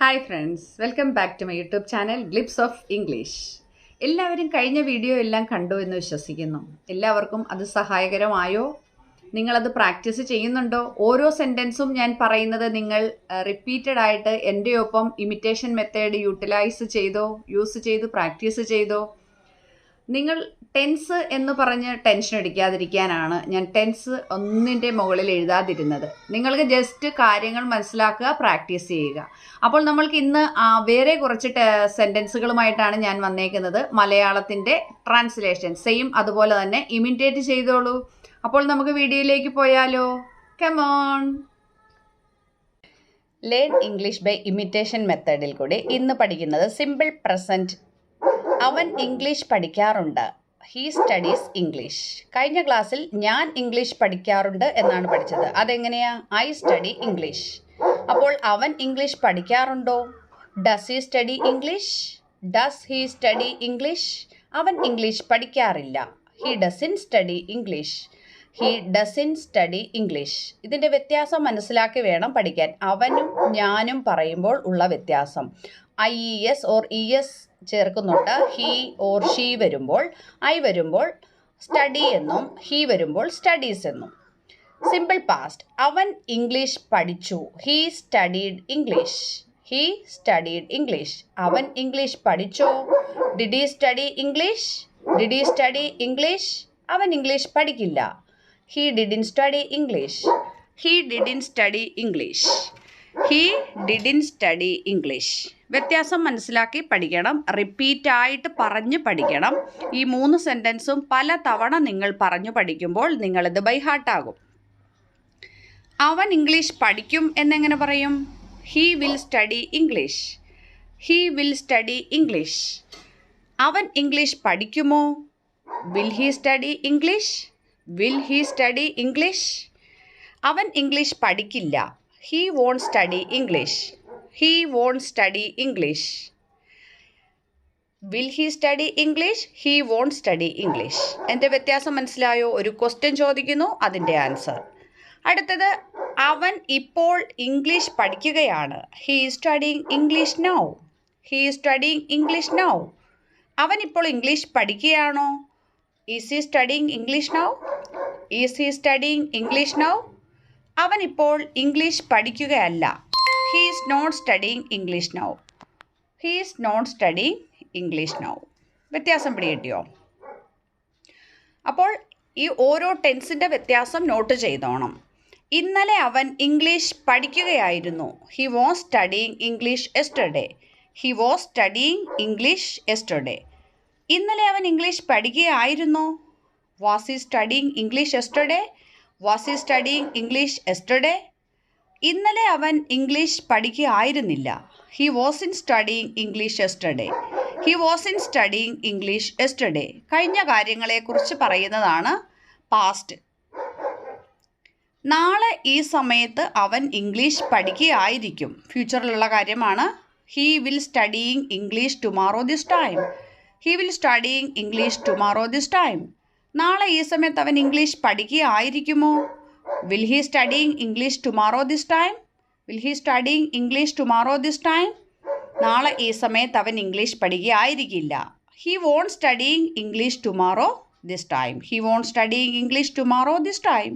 Hi friends, welcome back to my YouTube channel glimpse of English. എല്ലാവരും കഴിഞ്ഞ video എല്ലാം കണ്ടു എന്ന് വിശ്വസിക്കുന്നു. എല്ലാവർക്കും അത് സഹായകരമായോ? നിങ്ങളത് പ്രാക്ടീസ് ചെയ്യുന്നുണ്ടോ? ഓരോ സെൻറ്റൻസും ഞാൻ പറയുന്നത് നിങ്ങൾ റിപ്പീറ്റഡ് ആയിട്ട് എൻ്റെ ഒപ്പം ഇമിറ്റേഷൻ മെത്തേഡ് യൂസ് ചെയ്ത് പ്രാക്ടീസ് ചെയ്തോ? നിങ്ങൾ ടെൻസ് എന്ന് പറഞ്ഞ് ടെൻഷൻ അടിക്കാതിരിക്കാനാണ് ഞാൻ ടെൻസ് ഒന്നിൻ്റെ മുകളിൽ എഴുതാതിരുന്നത്. നിങ്ങൾക്ക് ജസ്റ്റ് കാര്യങ്ങൾ മനസ്സിലാക്കുക, പ്രാക്ടീസ് ചെയ്യുക. അപ്പോൾ നമ്മൾക്ക് ഇന്ന് വേറെ കുറച്ച് സെൻറ്റൻസുകളുമായിട്ടാണ് ഞാൻ വന്നേക്കുന്നത്. മലയാളത്തിൻ്റെ ട്രാൻസ്ലേഷൻ സെയിം അതുപോലെ തന്നെ ഇമിറ്റേറ്റ് ചെയ്തോളൂ. അപ്പോൾ നമുക്ക് വീഡിയോയിലേക്ക് പോയാലോ? Come on. Learn English by imitation മെത്തേഡിൽ കൂടി ഇന്ന് പഠിക്കുന്നത് സിമ്പിൾ പ്രസൻറ്റ്. അവൻ ഇംഗ്ലീഷ് പഠിക്കാറുണ്ട്. He studies English. കഴിഞ്ഞ ക്ലാസ്സിൽ ഞാൻ ഇംഗ്ലീഷ് പഠിക്കാറുണ്ട് എന്നാണ് പഠിച്ചത്. അതെങ്ങനെയാ? I study English. അപ്പോൾ അവൻ ഇംഗ്ലീഷ് പഠിക്കാറുണ്ടോ? Does he study English? Does he study English? അവൻ ഇംഗ്ലീഷ് പഠിക്കാറില്ല. He doesn't study English. He doesn't study English. ഇതിൻ്റെ വ്യത്യാസം മനസ്സിലാക്കി വേണം പഠിക്കാൻ. അവനും ഞാനും പറയുമ്പോൾ ഉള്ള വ്യത്യാസം. IES ഓർ ES ചേർക്കുന്നുണ്ട്. ഹീ ഓർ ഷീ വരുമ്പോൾ, ഐ വരുമ്പോൾ സ്റ്റഡി എന്നും ഹീ വരുമ്പോൾ സ്റ്റഡീസ് എന്നും. Simple past. അവൻ ഇംഗ്ലീഷ് പഠിച്ചു. He studied English. He studied English. അവൻ ഇംഗ്ലീഷ് പഠിച്ചോ? Did he study English? Did he study English? അവൻ ഇംഗ്ലീഷ് പഠിക്കില്ല. He didn't study English. He didn't study English. He didn't study English. വ്യത്യാസം മനസ്സിലാക്കി പഠിക്കണം. റിപ്പീറ്റായിട്ട് പറഞ്ഞു പഠിക്കണം. ഈ 3 സെൻറ്റൻസും പല തവണ നിങ്ങൾ പറഞ്ഞു പഠിക്കുമ്പോൾ നിങ്ങളിത് ബൈ ഹാർട്ടാകും. അവൻ ഇംഗ്ലീഷ് പഠിക്കും എന്നെങ്ങനെ പറയും? He will study English. He will study English. അവൻ ഇംഗ്ലീഷ് പഠിക്കുമോ? Will he study English? Will he study English. അവൻ ഇംഗ്ലീഷ് പഠിക്കില്ല. He won't study English. He won't study English. Will he study English? He won't study English. എൻ്റെ വ്യത്യാസം മനസ്സിലായോ? ഒരു question ചോദിക്കുന്നു, അതിൻ്റെ ആൻസർ. അടുത്തത്, അവൻ ഇപ്പോൾ ഇംഗ്ലീഷ് പഠിക്കുകയാണ്. He is studying English now. He is studying English now. അവൻ ഇപ്പോൾ ഇംഗ്ലീഷ് പഠിക്കുകയാണോ? Is he studying English now? Is he studying English now. അവൻ ഇപ്പോൾ ഇംഗ്ലീഷ് പഠിക്കുകയല്ല. He is not studying English now. He is not studying English now. വ്യത്യാസം പിടികിട്ടിയോ? അപ്പോൾ ഈ ഓരോ ടെൻസിൻ്റെ വ്യത്യാസം നോട്ട് ചെയ്തോണം. ഇന്നലെ അവൻ ഇംഗ്ലീഷ് പഠിക്കുകയായിരുന്നു. He was studying English yesterday. He was studying English yesterday. ഇന്നലെ അവൻ ഇംഗ്ലീഷ് പഠിക്കുകയായിരുന്നോ? Was he studying English yesterday? Was he studying English yesterday. ഇന്നലെ അവൻ ഇംഗ്ലീഷ് പഠിക്കുകയായിരുന്നില്ല. He wasn't studying English yesterday. He wasn't studying English yesterday. കഴിഞ്ഞ കാര്യങ്ങളെക്കുറിച്ച് പറയുന്നതാണ് past. നാളെ ഈ സമയത്ത് അവൻ ഇംഗ്ലീഷ് പഠിക്കുകയായിരിക്കും. ഫ്യൂച്ചറിലുള്ള കാര്യമാണ്. He will studying English tomorrow this time. He will studying English tomorrow this time. നാളെ ഈ സമയത്ത് അവൻ ഇംഗ്ലീഷ് പഠിക്കുകയായിരിക്കുമോ? Will he studying English tomorrow this time? Will he studying English tomorrow this time. നാളെ ഈ സമയത്ത് അവൻ ഇംഗ്ലീഷ് പഠിക്കുകയായിരിക്കില്ല. He won't studying English tomorrow this time. He won't studying English tomorrow this time.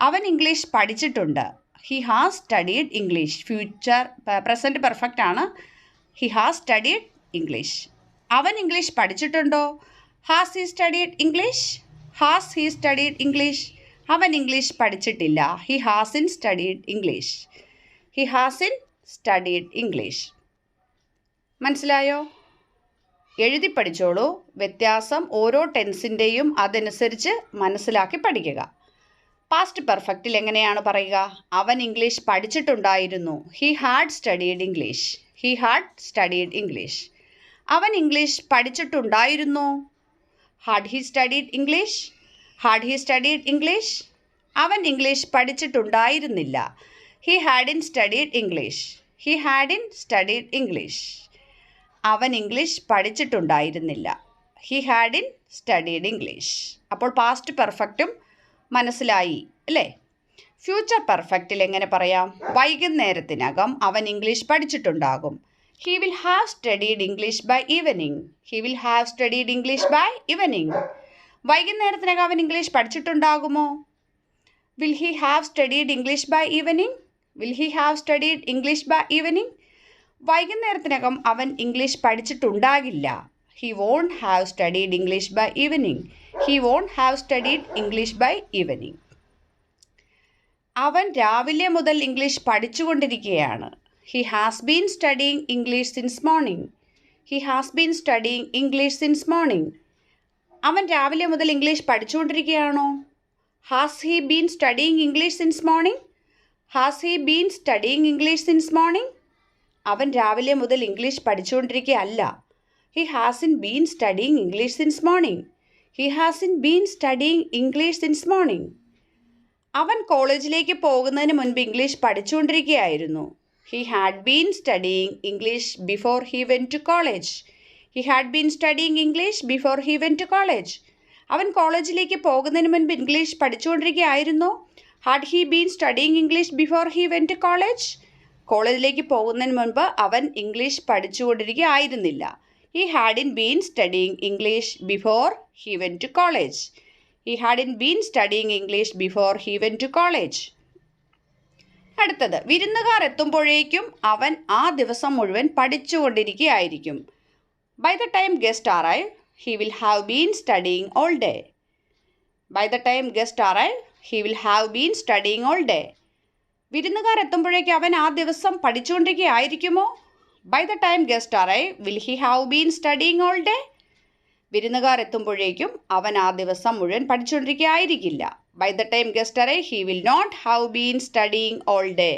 അവൻ ഇംഗ്ലീഷ് പഠിച്ചിട്ടുണ്ട്. He has studied English. Present perfect ആണ്. He has studied English. അവൻ English പഠിച്ചിട്ടുണ്ടോ? Has he studied English? Has he studied English. അവൻ English പഠിച്ചിട്ടില്ല. He hasn't studied English. He hasn't studied English. മനസ്സിലായോ? എഴുതി പഠിച്ചോളൂ. വ്യത്യാസം ഓരോ ടെൻസിൻ്റെയും അതനുസരിച്ച് മനസ്സിലാക്കി പഠിക്കുക. പാസ്റ്റ് പെർഫെക്റ്റിൽ എങ്ങനെയാണ് പറയുക? അവൻ ഇംഗ്ലീഷ് പഠിച്ചിട്ടുണ്ടായിരുന്നു. He had studied English. He had studied English. അവൻ ഇംഗ്ലീഷ് പഠിച്ചിട്ടുണ്ടായിരുന്നോ? Had he studied English? Had he studied English. അവൻ ഇംഗ്ലീഷ് പഠിച്ചിട്ടുണ്ടായിരുന്നില്ല. He hadn't studied English. He hadn't studied English. അവൻ ഇംഗ്ലീഷ് പഠിച്ചിട്ടുണ്ടായിരുന്നില്ല. He hadn't studied English. അപ്പോൾ past പെർഫെക്റ്റും മനസ്സിലായി അല്ലേ? ഫ്യൂച്ചർ പെർഫെക്റ്റിൽ എങ്ങനെ പറയാം? വൈകുന്നേരത്തിനകം അവൻ ഇംഗ്ലീഷ് പഠിച്ചിട്ടുണ്ടാകും. He will have studied English by evening. He will have studied English by evening. വൈകുന്നേരത്തിനകം അവൻ ഇംഗ്ലീഷ് പഠിച്ചിട്ടുണ്ടാകുമോ? Will he have studied English by evening? Will he have studied English by evening. വൈകുന്നേരത്തിനകം അവൻ ഇംഗ്ലീഷ് പഠിച്ചിട്ടുണ്ടാകില്ല. He won't have studied English by evening. He won't have studied English by evening. അവൻ രാവിലെ മുതൽ English പഠിച്ചുകൊണ്ടിരിക്കുകയാണ്. He has been studying English since morning. He has been studying English since morning. അവൻ രാവിലെ മുതൽ ഇംഗ്ലീഷ് പഠിച്ചുകൊണ്ടിരിക്കുകയാണോ? Has he been studying English since morning? Has he been studying English since morning. അവൻ രാവിലെ മുതൽ ഇംഗ്ലീഷ് പഠിച്ചുകൊണ്ടിരിക്കുകയല്ല. He hasn't been studying English since morning. He hasn't been studying English since morning. അവൻ കോളേജിലേക്ക് പോകുന്നതിന് മുൻപ് ഇംഗ്ലീഷ് പഠിച്ചുകൊണ്ടിരിക്കുകയായിരുന്നു. He had been studying English before he went to college. He had been studying English before he went to college. അവൻ കോളേജിലേക്ക് പോകുന്നതിന് മുൻപ് English പഠിച്ചുകൊണ്ടിരിക്കുകയായിരുന്നോ? Had he been studying English before he went to college. കോളേജിലേക്ക് പോകുന്നതിന് മുൻപ് അവൻ English പഠിച്ചുകൊണ്ടിരിക്കുകയായിരുന്നില്ല. He hadn't been studying English before he went to college. He hadn't been studying English before he went to college. അടുത്തത്, വിരുന്നുകാർ എത്തുമ്പോഴേക്കും അവൻ ആ ദിവസം മുഴുവൻ പഠിച്ചുകൊണ്ടിരിക്കുകയായിരിക്കും. By the time guest arrive he will have been studying all day. By the time guest arrive he will have been studying all day. വിരുന്നുകാർ എത്തുമ്പോഴേക്കും അവൻ ആ ദിവസം പഠിച്ചുകൊണ്ടിരിക്കുകയായിരിക്കുമോ? By the time guest arrive will he have been studying all day. വിരുന്നുകാർ എത്തുമ്പോഴേക്കും അവൻ ആ ദിവസം മുഴുവൻ പഠിച്ചുകൊണ്ടിരിക്കുകയായിരിക്കില്ല. By the time guest arrive he will not have been studying all day.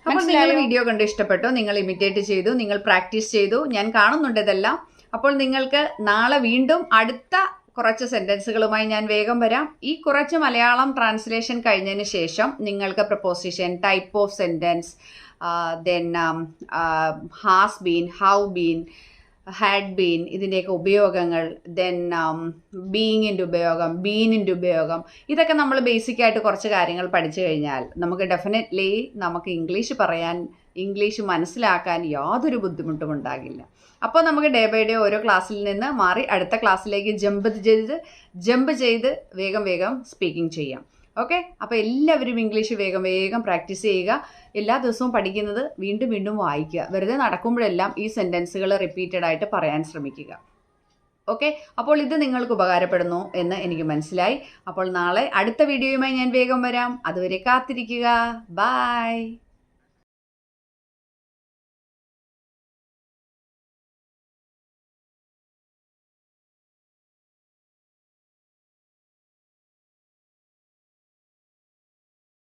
അപ്പോൾ നിങ്ങൾ വീഡിയോ കണ്ട് ഇഷ്ടപ്പെട്ടു, നിങ്ങൾ ഇമിറ്റേറ്റ് ചെയ്തു, നിങ്ങൾ പ്രാക്ടീസ് ചെയ്തു, ഞാൻ കാണുന്നുണ്ട് ഇതെല്ലാം. അപ്പോൾ നിങ്ങൾക്ക് നാളെ വീണ്ടും അടുത്ത കുറച്ച് സെൻറ്റൻസുകളുമായി ഞാൻ വേഗം വരാം. ഈ കുറച്ച് മലയാളം ട്രാൻസ്ലേഷൻ കഴിഞ്ഞതിന് ശേഷം നിങ്ങൾക്ക് preposition, type of sentence, then has been, have been, had been, ഇതിൻ്റെയൊക്കെ ഉപയോഗങ്ങൾ, ദെൻ ബീയിങ്ങിൻ്റെ ഉപയോഗം, ബീനിൻ്റെ ഉപയോഗം, ഇതൊക്കെ നമ്മൾ ബേസിക്കായിട്ട് കുറച്ച് കാര്യങ്ങൾ പഠിച്ചു കഴിഞ്ഞാൽ നമുക്ക് ഡെഫിനറ്റ്ലി നമുക്ക് ഇംഗ്ലീഷ് പറയാൻ, ഇംഗ്ലീഷ് മനസ്സിലാക്കാൻ യാതൊരു ബുദ്ധിമുട്ടും ഉണ്ടാകില്ല. അപ്പോൾ നമുക്ക് ഡേ ബൈ ഡേ ഓരോ ക്ലാസ്സിൽ നിന്ന് മാറി അടുത്ത ക്ലാസ്സിലേക്ക് ജമ്പ് ചെയ്ത് വേഗം സ്പീക്കിംഗ് ചെയ്യാം. ഓക്കെ, അപ്പോൾ എല്ലാവരും ഇംഗ്ലീഷ് വേഗം പ്രാക്ടീസ് ചെയ്യുക. എല്ലാ ദിവസവും പഠിക്കുന്നത് വീണ്ടും വായിക്കുക. വെറുതെ നടക്കുമ്പോഴെല്ലാം ഈ സെൻറ്റൻസുകൾ റിപ്പീറ്റഡ് ആയിട്ട് പറയാൻ ശ്രമിക്കുക. ഓക്കെ, അപ്പോൾ ഇത് നിങ്ങൾക്ക് ഉപകാരപ്പെടുന്നു എന്ന് എനിക്ക് മനസ്സിലായി. അപ്പോൾ നാളെ അടുത്ത വീഡിയോയുമായി ഞാൻ വേഗം വരാം. അതുവരെ കാത്തിരിക്കുക. ബൈ.